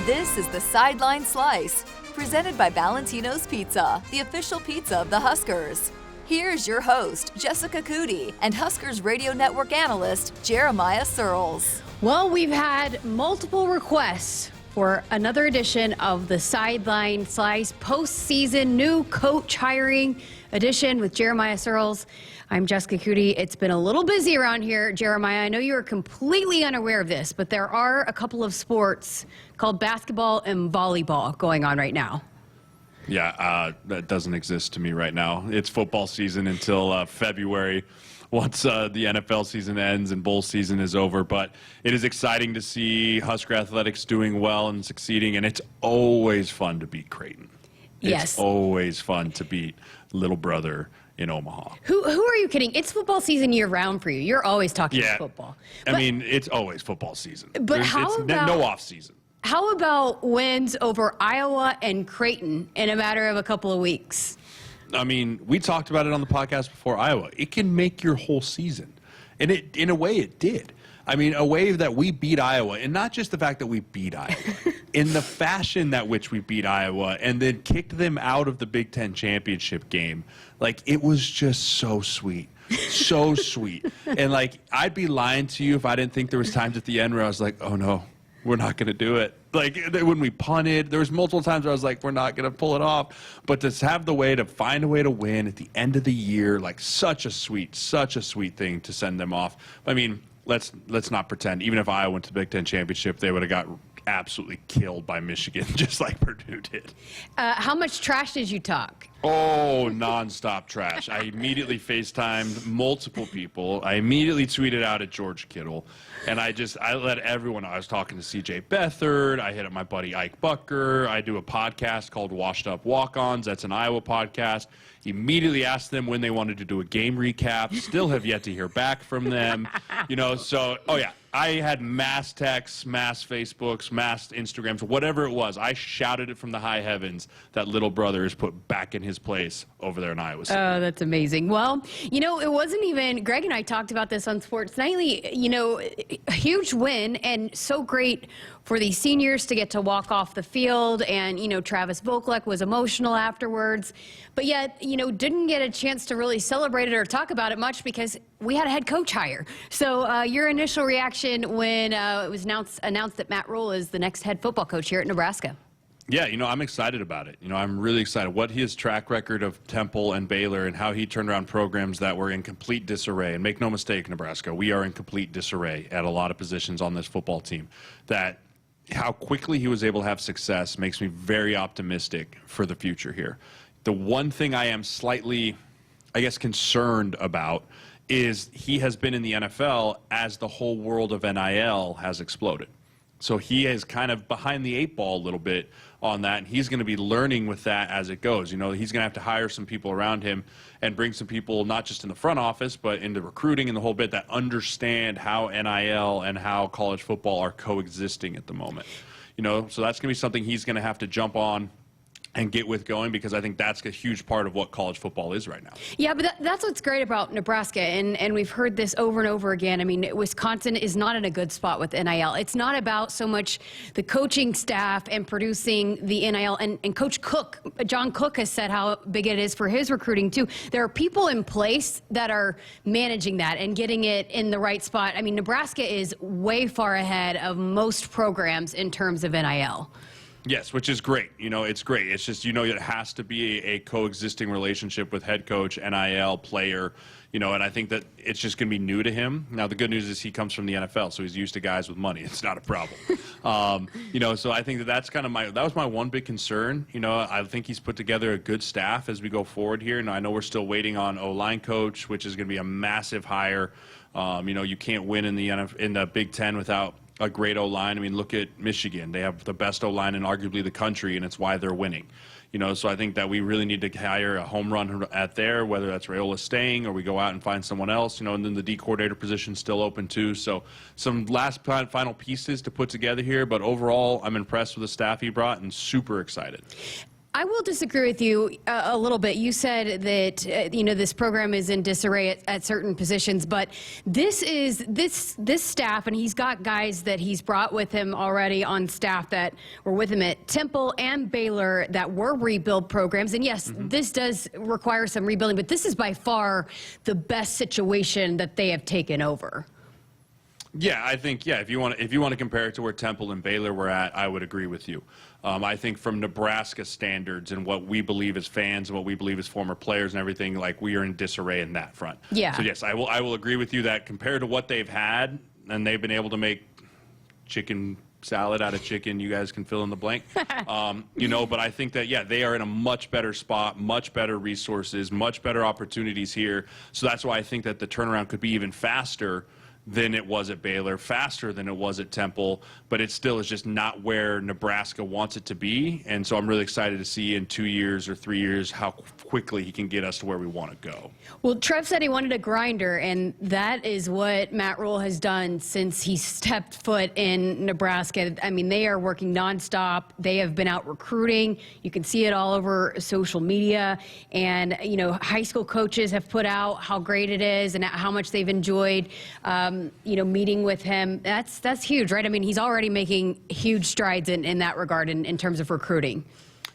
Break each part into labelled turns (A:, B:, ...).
A: This is the Sideline Slice, presented by Valentino's Pizza, the official pizza of the Huskers. Here's your host, Jessica Coody, and Huskers Radio Network analyst, Jeremiah Sirles.
B: Well, we've had multiple requests for another edition of the Sideline Slice postseason new coach hiring edition with Jeremiah Sirles. I'm Jessica Coody. It's been a little busy around here, Jeremiah. I know you are completely unaware of this, but there are a couple of sports called basketball and volleyball going on right now.
C: Yeah, that doesn't exist to me right now. It's football season until February, once the NFL season ends and bowl season is over. But it is exciting to see Husker athletics doing well and succeeding, and it's always fun to beat Creighton.
B: Yes.
C: It's always fun to beat little brother in Omaha.
B: Who are you kidding? It's football season year-round for you. You're always talking football.
C: I mean, it's always football season.
B: But
C: it's no off season.
B: How about wins over Iowa and Creighton in a matter of a couple of weeks?
C: I mean, we talked about it on the podcast before. Iowa, it can make your whole season. And it, in a way, it did. I mean, a way that we beat Iowa, and not just the fact that we beat Iowa, in the fashion that which we beat Iowa and then kicked them out of the Big Ten championship game. Like, it was just so sweet. So sweet. And, like, I'd be lying to you if I didn't think there was times at the end where I was like, oh, no, we're not going to do it. Like, when we punted, there was multiple times where I was like, we're not going to pull it off. But to have the way to find a way to win at the end of the year, like, such a sweet thing to send them off. I mean, let's not pretend. Even if Iowa went to the Big Ten championship, they would have got absolutely killed by Michigan, just like Purdue did.
B: How much trash did you talk?
C: Oh, nonstop trash. I immediately FaceTimed multiple people. I immediately tweeted out at George Kittle. And I let everyone know. I was talking to CJ Beathard. I hit up my buddy Ike Bucker. I do a podcast called Washed Up Walk-Ons. That's an Iowa podcast. Immediately asked them when they wanted to do a game recap. Still have yet to hear back from them. So, oh yeah. I had mass texts, mass Facebooks, mass Instagrams, whatever it was. I shouted it from the high heavens that little brother is put back in his place over there in Iowa City.
B: Oh, that's amazing. Well, it wasn't even, Greg and I talked about this on Sports Nightly, a huge win and so great for the seniors to get to walk off the field. And, Travis Vokalek was emotional afterwards, but yet, didn't get a chance to really celebrate it or talk about it much because we had a head coach hire. So your initial reaction when it was announced that Matt Rhule is the next head football coach here at Nebraska?
C: Yeah, I'm excited about it. I'm really excited. What his track record of Temple and Baylor and how he turned around programs that were in complete disarray. And make no mistake, Nebraska, we are in complete disarray at a lot of positions on this football team. That how quickly he was able to have success makes me very optimistic for the future here. The one thing I am slightly, concerned about is he has been in the NFL as the whole world of NIL has exploded. So he is kind of behind the eight ball a little bit on that, and he's going to be learning with that as it goes. He's going to have to hire some people around him and bring some people not just in the front office but into recruiting and the whole bit that understand how NIL and how college football are coexisting at the moment. So that's going to be something he's going to have to jump on and get with going, because I think that's a huge part of what college football is right now.
B: Yeah, but that's what's great about Nebraska, and we've heard this over and over again. I mean, Wisconsin is not in a good spot with NIL. It's not about so much the coaching staff and producing the NIL, and Coach Cook, John Cook, has said how big it is for his recruiting too. There are people in place that are managing that and getting it in the right spot. I mean, Nebraska is way far ahead of most programs in terms of NIL.
C: Yes, which is great. It's great. It's just, it has to be a coexisting relationship with head coach, NIL, player, and I think that it's just going to be new to him. Now, the good news is he comes from the NFL, so he's used to guys with money. It's not a problem. So I think that's kind of that was my one big concern. I think he's put together a good staff as we go forward here. And I know we're still waiting on O-line coach, which is going to be a massive hire. You can't win in the Big Ten without a great O-line. I mean, look at Michigan. They have the best O-line in arguably the country, and it's why they're winning. So I think that we really need to hire a home run at there, whether that's Raiola staying or we go out and find someone else, and then the D coordinator position is still open too. So some last final pieces to put together here, but overall I'm impressed with the staff he brought and super excited.
B: I will disagree with you a little bit. You said that this program is in disarray at certain positions, but this staff, and he's got guys that he's brought with him already on staff that were with him at Temple and Baylor that were rebuild programs. And yes, this does require some rebuilding, but this is by far the best situation that they have taken over.
C: Yeah, I think, if you want to compare it to where Temple and Baylor were at, I would agree with you. I think from Nebraska standards and what we believe as fans and what we believe as former players and everything, like, we are in disarray in that front.
B: Yeah.
C: So yes, I will agree with you that compared to what they've had, and they've been able to make chicken salad out of chicken, you guys can fill in the blank. But I think that, they are in a much better spot, much better resources, much better opportunities here. So that's why I think that the turnaround could be even faster than it was at Baylor, faster than it was at Temple, but it still is just not where Nebraska wants it to be. And so I'm really excited to see in 2 years or 3 years how quickly he can get us to where we want to go.
B: Well, Trev said he wanted a grinder, and that is what Matt Rhule has done since he stepped foot in Nebraska. I mean, they are working nonstop. They have been out recruiting. You can see it all over social media. And, high school coaches have put out how great it is and how much they've enjoyed meeting with him. That's huge, right? I mean, he's already making huge strides in that regard in terms of recruiting.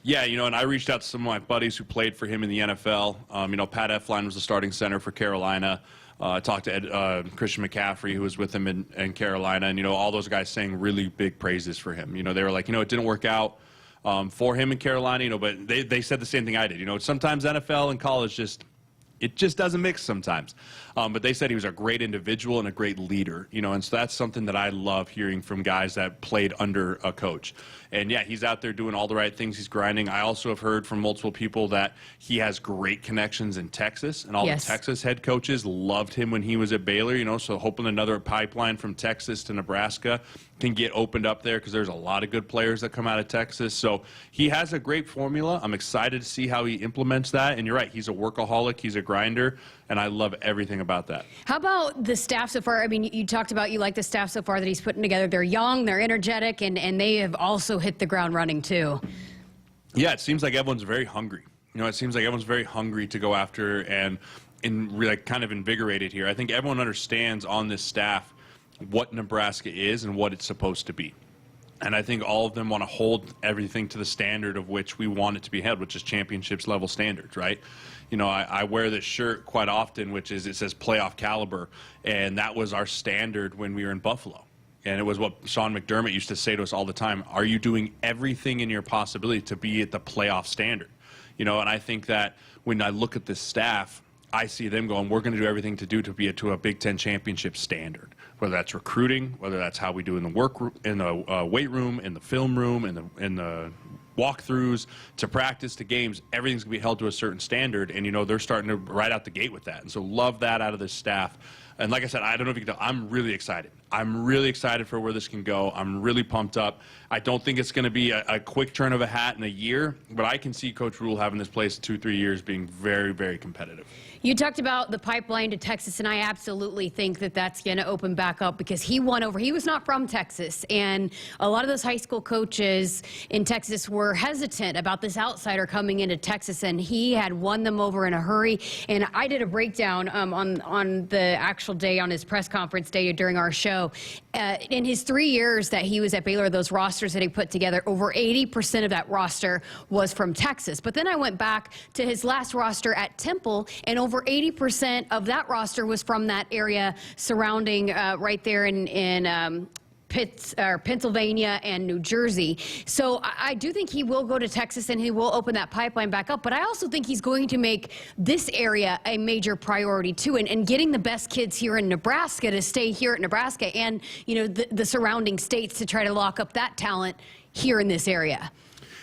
C: Yeah, and I reached out to some of my buddies who played for him in the NFL. Pat Elflein was the starting center for Carolina. I talked to Christian McCaffrey, who was with him in Carolina, and, all those guys saying really big praises for him. They were like, it didn't work out for him in Carolina, but they said the same thing I did. Sometimes NFL and college it just doesn't mix sometimes. But they said he was a great individual and a great leader, and so that's something that I love hearing from guys that played under a coach. And yeah, he's out there doing all the right things. He's grinding. I also have heard from multiple people that he has great connections in Texas, and all the Texas head coaches loved him when he was at Baylor, so hoping another pipeline from Texas to Nebraska can get opened up there, because there's a lot of good players that come out of Texas. So he has a great formula. I'm excited to see how he implements that. And you're right, he's a workaholic, he's a grinder, and I love everything about that.
B: How about the staff so far? I mean, you talked about you like the staff so far that he's putting together. They're young, they're energetic, and they have also hit the ground running too.
C: Yeah, it seems like everyone's very hungry. It seems like everyone's very hungry to go after and really kind of invigorated here. I think everyone understands on this staff what Nebraska is and what it's supposed to be. And I think all of them want to hold everything to the standard of which we want it to be held, which is championships level standards, right? I wear this shirt quite often, which is, it says playoff caliber, and that was our standard when we were in Buffalo. And it was what Sean McDermott used to say to us all the time: are you doing everything in your possibility to be at the playoff standard? And I think that when I look at this staff, I see them going, we're going to do everything to be to a Big Ten championship standard, whether that's recruiting, whether that's how we do in the weight room, in the film room, in the walkthroughs, to practice, to games. Everything's going to be held to a certain standard, and they're starting to right out the gate with that. And so love that out of this staff. And like I said, I don't know if you can tell, I'm really excited. I'm really excited for where this can go. I'm really pumped up. I don't think it's going to be a quick turn of a hat in a year, but I can see Coach Rhule having this place 2-3 years being very, very competitive.
B: You talked about the pipeline to Texas, and I absolutely think that that's going to open back up, because he won over. He was not from Texas, and a lot of those high school coaches in Texas were hesitant about this outsider coming into Texas, and he had won them over in a hurry. And I did a breakdown on the actual day, on his press conference day during our show. In his 3 years that he was at Baylor, those rosters that he put together, over 80% of that roster was from Texas. But then I went back to his last roster at Temple, and over 80% of that roster was from that area surrounding right there in Pennsylvania and New Jersey. So I do think he will go to Texas, and he will open that pipeline back up. But I also think he's going to make this area a major priority too, and getting the best kids here in Nebraska to stay here at Nebraska, and the surrounding states, to try to lock up that talent here in this area.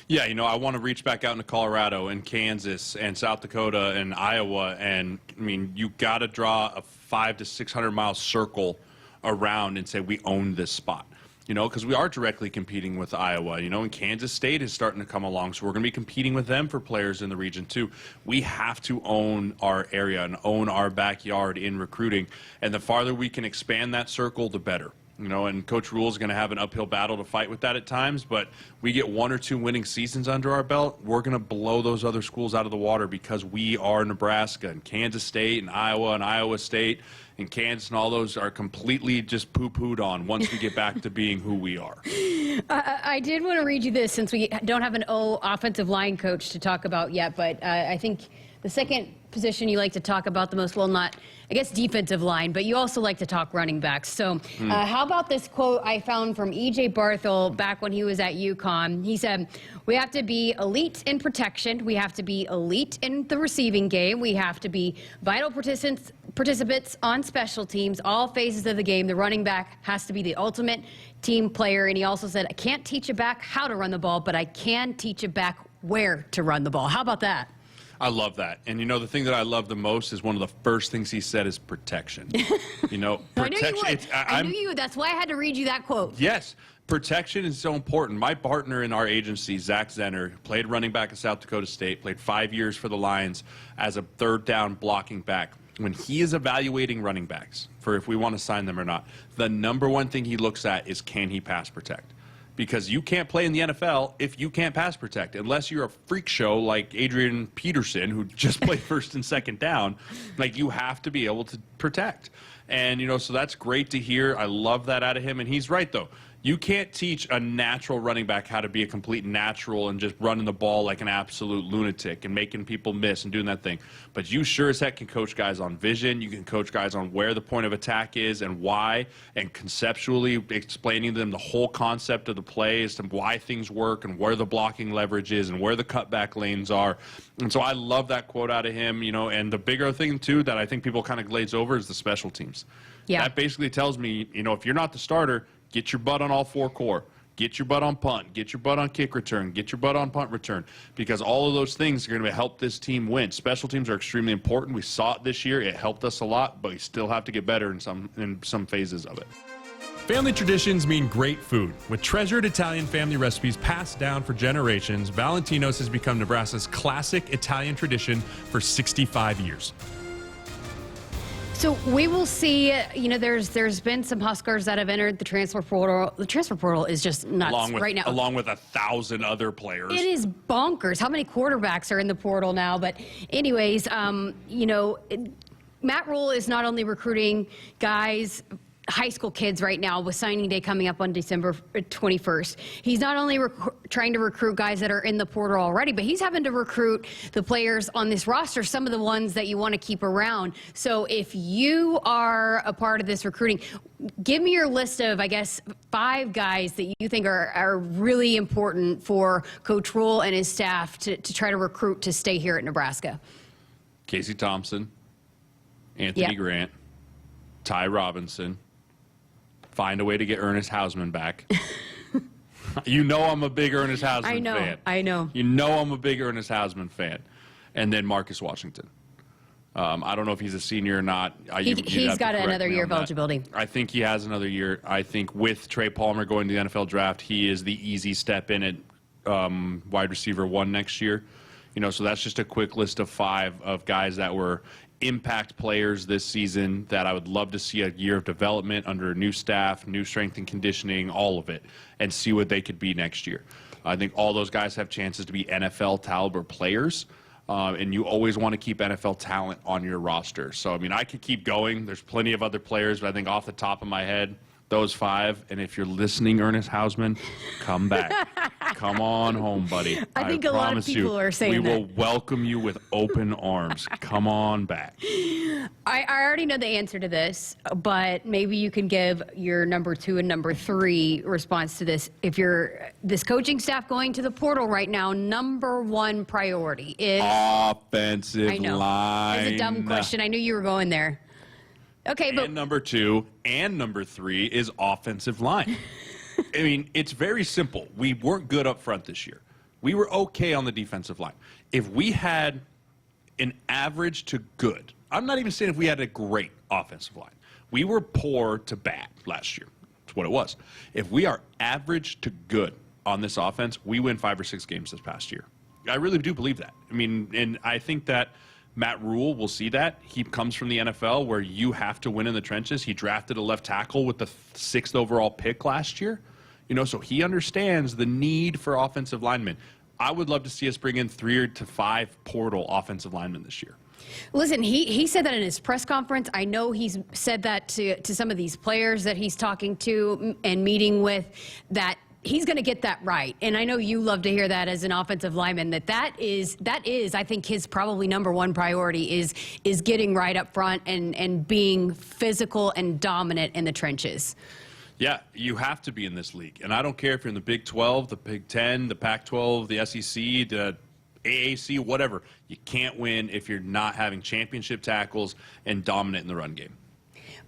C: Yeah, I want to reach back out into Colorado and Kansas and South Dakota and Iowa, and I mean, you got to draw a 500 to 600 mile circle around and say we own this spot. Because we are directly competing with Iowa, and Kansas State is starting to come along, so we're going to be competing with them for players in the region too. We have to own our area and own our backyard in recruiting, and the farther we can expand that circle, the better. And Coach Rhule is going to have an uphill battle to fight with that at times, but we get 1 or 2 winning seasons under our belt, we're going to blow those other schools out of the water because we are Nebraska, and Kansas State and Iowa State and Kansas and all those are completely just poo-pooed on once we get back to being who we are.
B: I did want to read you this since we don't have an offensive line coach to talk about yet, but I think the second position you like to talk about the most, well, not, I guess, defensive line, but you also like to talk running backs. So how about this quote I found from E.J. Barthel back when he was at UConn? He said, "We have to be elite in protection. We have to be elite in the receiving game. We have to be vital participants on special teams, all phases of the game. The running back has to be the ultimate team player." And he also said, "I can't teach a back how to run the ball, but I can teach a back where to run the ball." How about that?
C: I love that. And, the thing that I love the most is one of the first things he said is protection. Protection.
B: I knew you would. I knew you would. That's why I had to read you that quote.
C: Yes. Protection is so important. My partner in our agency, Zach Zenner, played running back at South Dakota State, played 5 years for the Lions as a third down blocking back. When he is evaluating running backs for if we want to sign them or not, the number one thing he looks at is, can he pass protect? Because you can't play in the NFL if you can't pass protect, unless you're a freak show like Adrian Peterson, who just played first and second down. Like, you have to be able to protect. And, so that's great to hear. I love that out of him. And he's right, though. You can't teach a natural running back how to be a complete natural and just running the ball like an absolute lunatic and making people miss and doing that thing. But you sure as heck can coach guys on vision. You can coach guys on where the point of attack is and why, and conceptually explaining to them the whole concept of the plays and why things work and where the blocking leverage is and where the cutback lanes are. And so I love that quote out of him, and the bigger thing, too, that I think people kind of glaze over is the special teams.
B: Yeah.
C: That basically tells me, if you're not the starter, get your butt on all 4 core. Get your butt on punt. Get your butt on kick return. Get your butt on punt return. Because all of those things are going to help this team win. Special teams are extremely important. We saw it this year. It helped us a lot, but we still have to get better in some phases of it.
D: Family traditions mean great food. With treasured Italian family recipes passed down for generations, Valentino's has become Nebraska's classic Italian tradition for 65 years.
B: So we will see, there's been some Huskers that have entered the transfer portal. The transfer portal is just nuts right now.
C: Along with 1,000 other players.
B: It is bonkers how many quarterbacks are in the portal now. But anyways, Matt Rhule is not only recruiting guys, high school kids right now with signing day coming up on December 21st. He's not only trying to recruit guys that are in the portal already, but he's having to recruit the players on this roster, some of the ones that you want to keep around. So if you are a part of this recruiting, give me your list of, 5 guys that you think are really important for Coach Rhule and his staff to try to recruit to stay here at Nebraska.
C: Casey Thompson, Anthony Grant, Ty Robinson. Find a way to get Ernest Hausman back. I'm a big Ernest Hausman fan.
B: I know.
C: I'm a big Ernest Hausman fan. And then Marcus Washington. I don't know if he's a senior or not.
B: He's got another year of eligibility.
C: I think he has another year. I think with Trey Palmer going to the NFL draft, he is the easy step in at wide receiver 1 next year. So that's just a quick list of 5 of guys that were impact players this season that I would love to see a year of development under a new staff, new strength and conditioning, all of it, and see what they could be next year. I think all those guys have chances to be NFL caliber players, and you always want to keep NFL talent on your roster. So, I could keep going. There's plenty of other players, but I think off the top of my head, those 5. And if you're listening, Ernest Hausman, come back. Come on home, buddy.
B: I think a lot of people are saying that.
C: We will welcome you with open arms. Come on back.
B: I already know the answer to this, but maybe you can give your number 2 and number 3 response to this. If you're this coaching staff going to the portal right now, number 1 priority is
C: offensive line.
B: It's a dumb question. I knew you were going there. Okay, but
C: number 2 and number 3 is offensive line. It's very simple. We weren't good up front this year. We were okay on the defensive line. If we had an average to good, I'm not even saying if we had a great offensive line. We were poor to bad last year. That's what it was. If we are average to good on this offense, we win 5 or 6 games this past year. I really do believe that. And I think that Matt Rhule will see that. He comes from the NFL where you have to win in the trenches. He drafted a left tackle with the 6th overall pick last year. So he understands the need for offensive linemen. I would love to see us bring in 3 to 5 portal offensive linemen this year.
B: Listen, he said that in his press conference. I know he's said that to some of these players that he's talking to and meeting with, that he's going to get that right. And I know you love to hear that as an offensive lineman, that is, I think, his probably number one priority is getting right up front and being physical and dominant in the trenches.
C: Yeah, you have to be in this league. And I don't care if you're in the Big 12, the Big 10, the Pac-12, the SEC, the AAC, whatever. You can't win if you're not having championship tackles and dominant in the run game.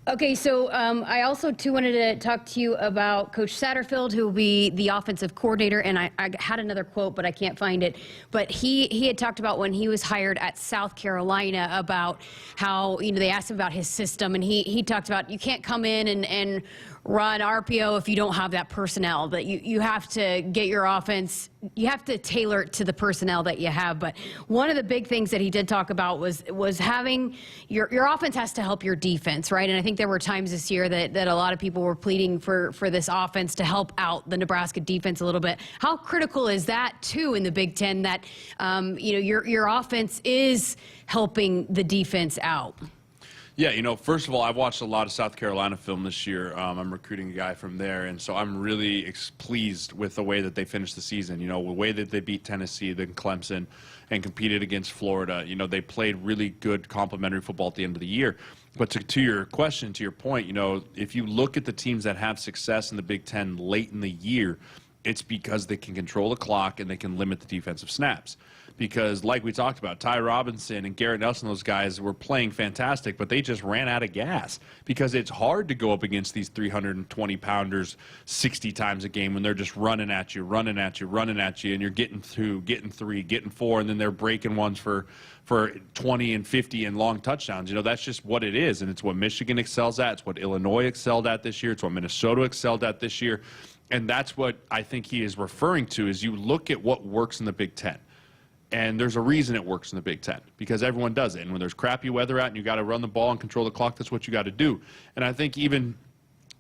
B: Okay, so I also, too, wanted to talk to you about Coach Satterfield, who will be the offensive coordinator. And I had another quote, but I can't find it. But he had talked about when he was hired at South Carolina about how, they asked him about his system. And he talked about you can't come in and run RPO if you don't have that personnel, that you have to get your offense, you have to tailor it to the personnel that you have. But one of the big things that he did talk about was having your offense has to help your defense, right? And I think there were times this year that a lot of people were pleading for this offense to help out the Nebraska defense a little bit. How critical is that too in the Big Ten, that your offense is helping the defense out?
C: Yeah, first of all, I've watched a lot of South Carolina film this year. I'm recruiting a guy from there, and so I'm really pleased with the way that they finished the season. The way that they beat Tennessee, then Clemson, and competed against Florida. They played really good complementary football at the end of the year. But to your question, to your point, if you look at the teams that have success in the Big Ten late in the year, it's because they can control the clock and they can limit the defensive snaps. Because like we talked about, Ty Robinson and Garrett Nelson, those guys were playing fantastic, but they just ran out of gas because it's hard to go up against these 320-pounders 60 times a game when they're just running at you, and you're getting 2, getting 3, getting 4, and then they're breaking ones for 20 and 50 and long touchdowns. That's just what it is, and it's what Michigan excels at. It's what Illinois excelled at this year. It's what Minnesota excelled at this year. And that's what I think he is referring to, is you look at what works in the Big Ten. And there's a reason it works in the Big Ten, because everyone does it. And when there's crappy weather out and you got to run the ball and control the clock, that's what you got to do. And I think even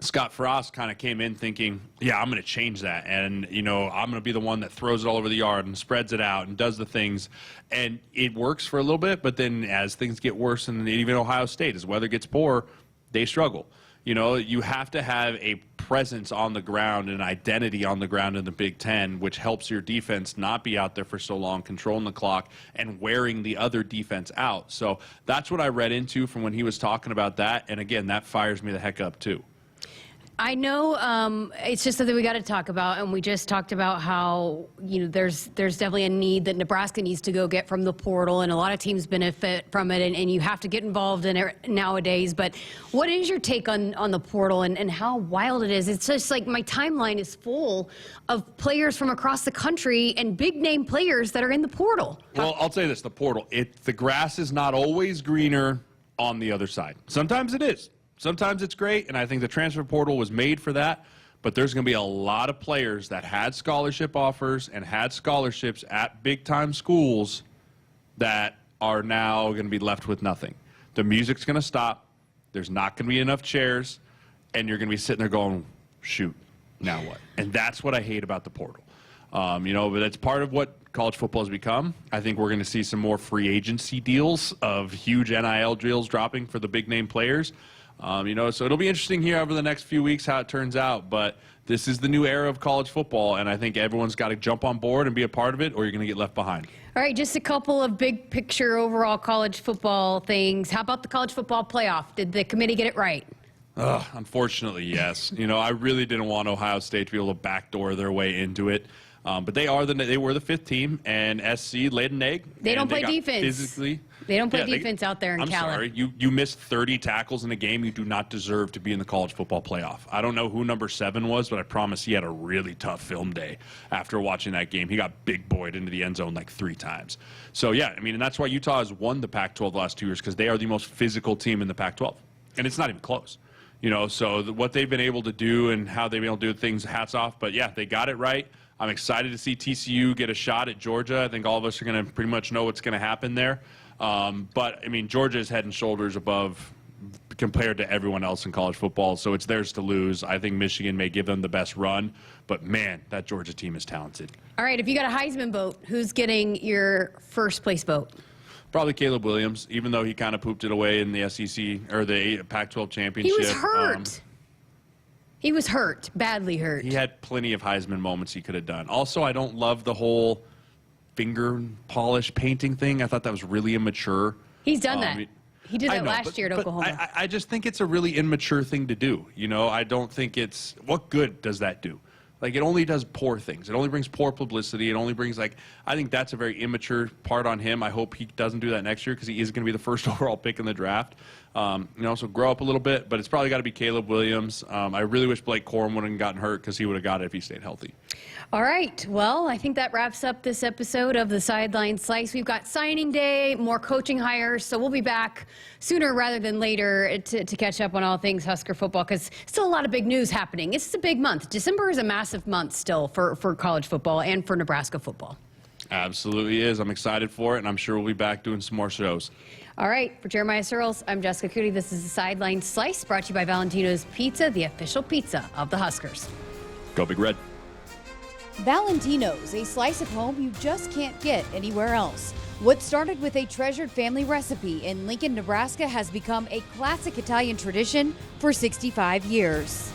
C: Scott Frost kind of came in thinking, yeah, I'm going to change that. And, I'm going to be the one that throws it all over the yard and spreads it out and does the things. And it works for a little bit, but then as things get worse, and even Ohio State, as weather gets poor, they struggle. You have to have a presence on the ground, an identity on the ground in the Big Ten, which helps your defense not be out there for so long, controlling the clock and wearing the other defense out. So that's what I read into from when he was talking about that. And again, that fires me the heck up too.
B: I know it's just something we got to talk about, and we just talked about how there's definitely a need that Nebraska needs to go get from the portal, and a lot of teams benefit from it, and you have to get involved in it nowadays. But what is your take on the portal and how wild it is? It's just like my timeline is full of players from across the country and big name players that are in the portal.
C: Well, I'll say this: the portal, the grass is not always greener on the other side. Sometimes it is. Sometimes it's great, and I think the transfer portal was made for that, but there's going to be a lot of players that had scholarship offers and had scholarships at big-time schools that are now going to be left with nothing. The music's going to stop. There's not going to be enough chairs, and you're going to be sitting there going, shoot, now what? And that's what I hate about the portal. But that's part of what college football has become. I think we're going to see some more free agency deals of huge NIL deals dropping for the big-name players. So it'll be interesting here over the next few weeks how it turns out. But this is the new era of college football, and I think everyone's got to jump on board and be a part of it, or you're going to get left behind.
B: All right, just a couple of big picture overall college football things. How about the college football playoff? Did the committee get it right?
C: Unfortunately, yes. I really didn't want Ohio State to be able to backdoor their way into it. But they were the 5th team, and SC laid an egg.
B: They don't play defense.
C: Physically.
B: They don't play defense out there in Cali.
C: I'm sorry. You missed 30 tackles in a game. You do not deserve to be in the college football playoff. I don't know who number 7 was, but I promise he had a really tough film day after watching that game. He got big boyed into the end zone like 3 times. So, yeah, and that's why Utah has won the Pac-12 the last 2 years, because they are the most physical team in the Pac-12. And it's not even close. So what they've been able to do and how they've been able to do things, hats off. But, yeah, they got it right. I'm excited to see TCU get a shot at Georgia. I think all of us are going to pretty much know what's going to happen there. But, I mean, Georgia is head and shoulders above compared to everyone else in college football, so it's theirs to lose. I think Michigan may give them the best run, but, man, that Georgia team is talented.
B: All right, if you got a Heisman vote, who's getting your first place vote?
C: Probably Caleb Williams, even though he kind of pooped it away in the SEC or the Pac-12 championship.
B: He was hurt. He was hurt, badly hurt.
C: He had plenty of Heisman moments he could have done. Also, I don't love the whole finger polish painting thing. I thought that was really immature.
B: He's done that. He did that last year at Oklahoma.
C: I just think it's a really immature thing to do. You know, I don't think it's – what good does that do? Like, it only does poor things. It only brings poor publicity. It only brings, like, I think that's a very immature part on him. I hope he doesn't do that next year because he is going to be the first overall pick in the draft. You know, so grow up a little bit, but it's probably got to be Caleb Williams. I really wish Blake Corum wouldn't have gotten hurt because he would have got it if he stayed healthy.
B: All right. Well, I think that wraps up this episode of the Sideline Slice. We've got signing day, more coaching hires, so we'll be back sooner rather than later to catch up on all things Husker football because still a lot of big news happening. It's a big month. December is a massive month still for college football and for Nebraska football.
C: Absolutely is. I'm excited for it, and I'm sure we'll be back doing some more shows.
B: All right. For Jeremiah Sirles, I'm Jessica Coody. This is the Sideline Slice brought to you by Valentino's Pizza, the official pizza of the Huskers.
C: Go Big Red.
E: Valentino's, a slice of home you just can't get anywhere else. What started with a treasured family recipe in Lincoln, Nebraska has become a classic Italian tradition for 65 years.